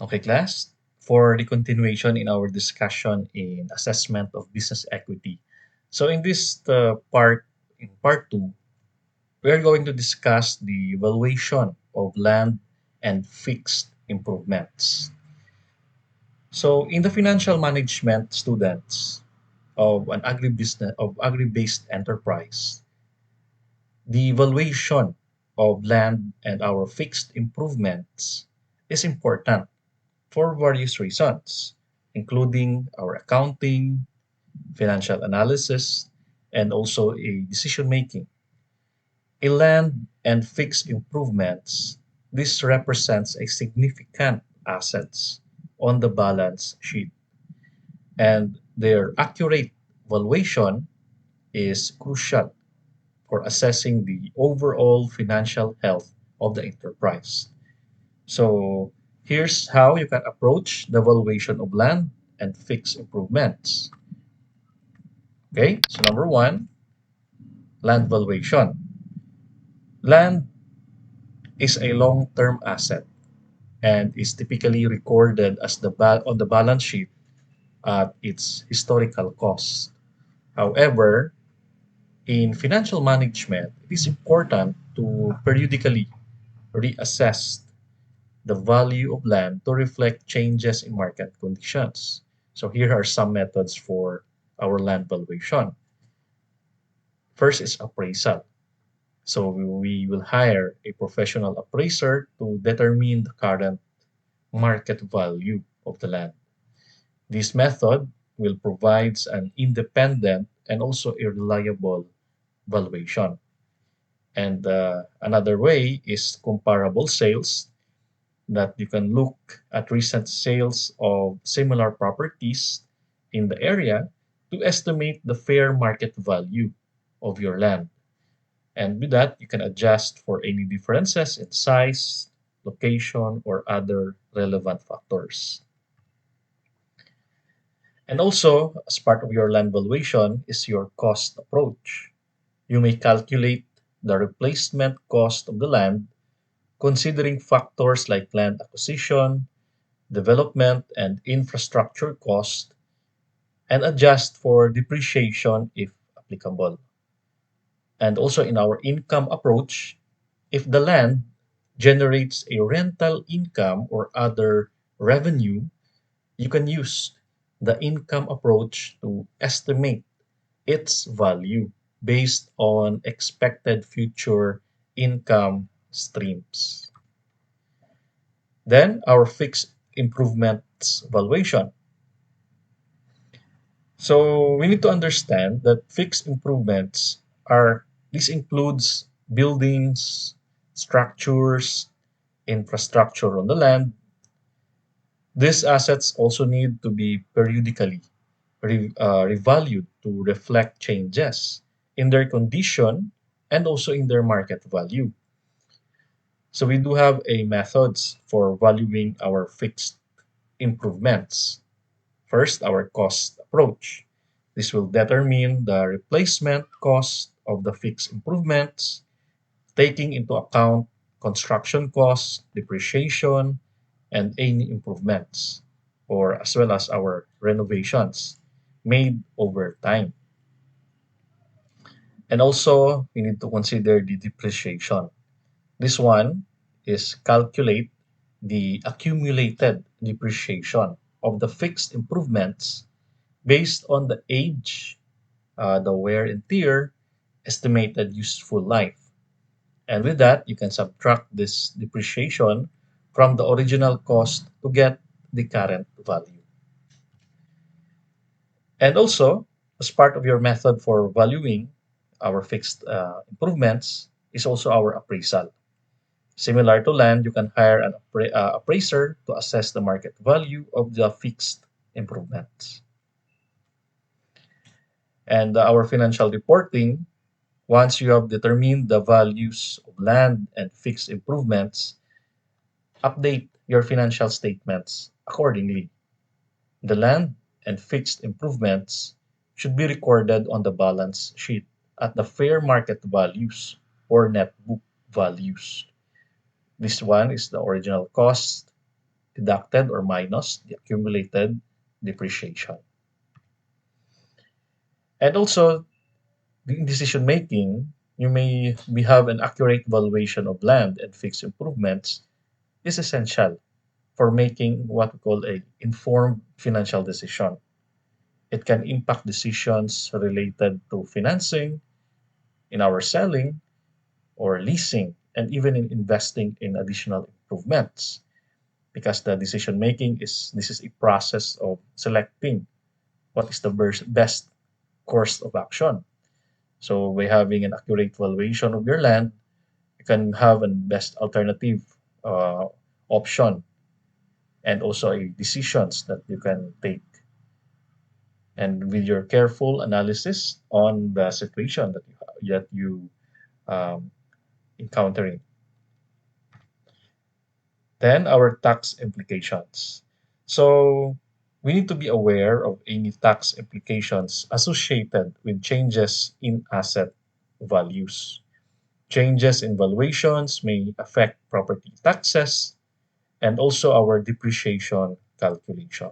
Okay, class, for the continuation in our discussion in assessment of business equity. So in this in part two, we are going to discuss the valuation of land and fixed improvements. So in the financial management students of an agribusiness of agri-based enterprise, the valuation of land and our fixed improvements is important for various reasons, including our accounting, financial analysis, and also a decision making. In land and fixed improvements, this represents a significant assets on the balance sheet, and their accurate valuation is crucial for assessing the overall financial health of the enterprise. So here's how you can approach the valuation of land and fixed improvements. Okay, so number one, land valuation. Land is a long-term asset and is typically recorded as on the balance sheet at its historical cost. However, in financial management, it is important to periodically reassess the value of land to reflect changes in market conditions. So here are some methods for our land valuation. First is appraisal. So we will hire a professional appraiser to determine the current market value of the land. This method will provide an independent and also a reliable valuation. And another way is comparable sales, that you can look at recent sales of similar properties in the area to estimate the fair market value of your land. And with that, you can adjust for any differences in size, location, or other relevant factors. And also, as part of your land valuation is your cost approach. You may calculate the replacement cost of the land considering factors like land acquisition, development, and infrastructure cost, and adjust for depreciation if applicable. And also in our income approach, if the land generates a rental income or other revenue, you can use the income approach to estimate its value based on expected future income streams. Then our fixed improvements valuation. So we need to understand that fixed improvements are this includes buildings, structures, infrastructure on the land. These assets also need to be periodically revalued to reflect changes in their condition and also in their market value. So we do have a methods for valuing our fixed improvements. First, our cost approach. This will determine the replacement cost of the fixed improvements, taking into account construction costs, depreciation, and any improvements, or as well as our renovations made over time. And also, we need to consider the depreciation. This one is calculate the accumulated depreciation of the fixed improvements based on the age, the wear and tear, estimated useful life. And with that, you can subtract this depreciation from the original cost to get the current value. And also, as part of your method for valuing our fixed improvements is also our appraisal. Similar to land, you can hire an appraiser to assess the market value of the fixed improvements. And our financial reporting, once you have determined the values of land and fixed improvements, update your financial statements accordingly. The land and fixed improvements should be recorded on the balance sheet at the fair market values or net book values. This one is the original cost, deducted or minus the accumulated depreciation. And also, in decision making, you may have an accurate valuation of land and fixed improvements is essential for making what we call a informed financial decision. It can impact decisions related to financing, in our selling or leasing, and even in investing in additional improvements. Because the decision making is this is a process of selecting what is the best course of action. So by having an accurate valuation of your land, you can have a best alternative uh, option and also a decisions that you can take, and with your careful analysis on the situation that you um, encountering. Then our tax implications. So we need to be aware of any tax implications associated with changes in asset values. Changes in valuations may affect property taxes and also our depreciation calculation.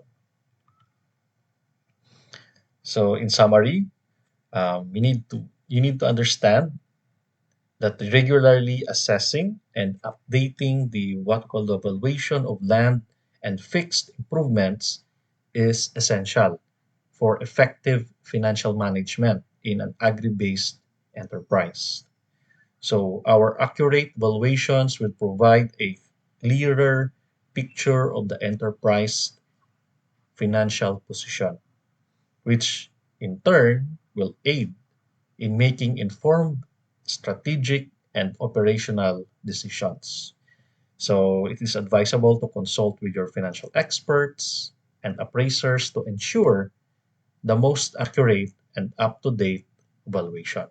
So in summary, you need to understand that regularly assessing and updating the what called the valuation of land and fixed improvements is essential for effective financial management in an agri-based enterprise. So our accurate valuations will provide a clearer picture of the enterprise financial position, which in turn will aid in making informed, strategic, and operational decisions. So it is advisable to consult with your financial experts and appraisers to ensure the most accurate and up to date valuation.